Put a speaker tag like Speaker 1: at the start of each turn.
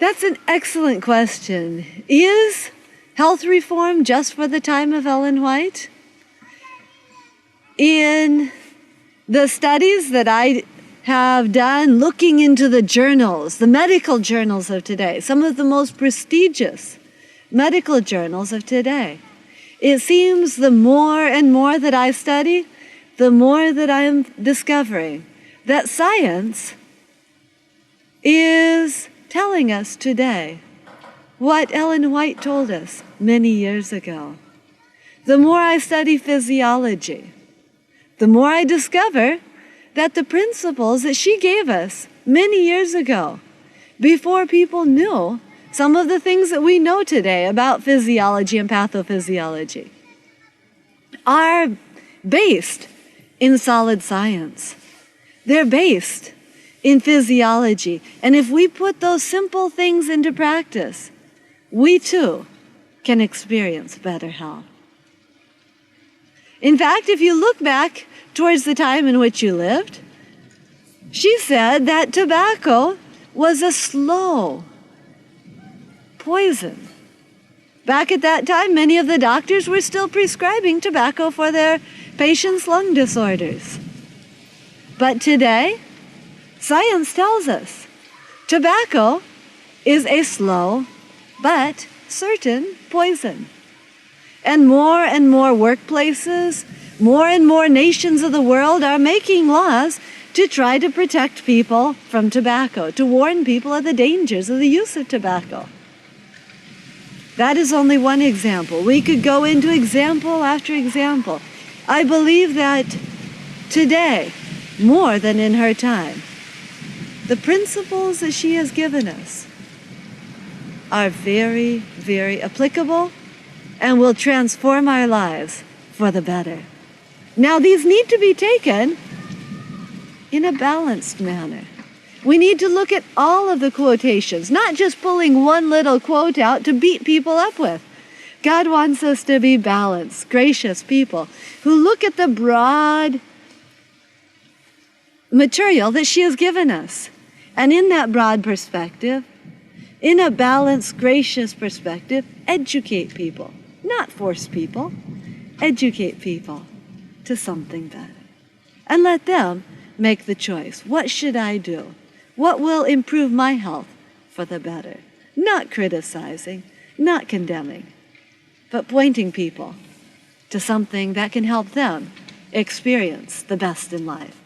Speaker 1: That's an excellent question. Is health reform just for the time of Ellen White? In the studies that I have done looking into the journals, the medical journals of today, some of the most prestigious medical journals of today, it seems the more and more that I study, the more that I am discovering that science is telling us today what Ellen White told us many years ago. The more I study physiology, the more I discover that the principles that she gave us many years ago, before people knew some of the things that we know today about physiology and pathophysiology, are based in solid science. They're based in physiology. And if we put those simple things into practice, we too can experience better health. In fact, if you look back towards the time in which you lived, she said that tobacco was a slow poison. Back at that time, many of the doctors were still prescribing tobacco for their patients' lung disorders. But today, science tells us tobacco is a slow but certain poison. And more workplaces, more and more nations of the world are making laws to try to protect people from tobacco, to warn people of the dangers of the use of tobacco. That is only one example. We could go into example after example. I believe that today, more than in her time, the principles that she has given us are very, very applicable and will transform our lives for the better. Now, these need to be taken in a balanced manner. We need to look at all of the quotations, not just pulling one little quote out to beat people up with. God wants us to be balanced, gracious people who look at the broad material that she has given us. And in that broad perspective, in a balanced, gracious perspective, educate people, not force people, educate people to something better. And let them make the choice. What should I do? What will improve my health for the better? Not criticizing, not condemning, but pointing people to something that can help them experience the best in life.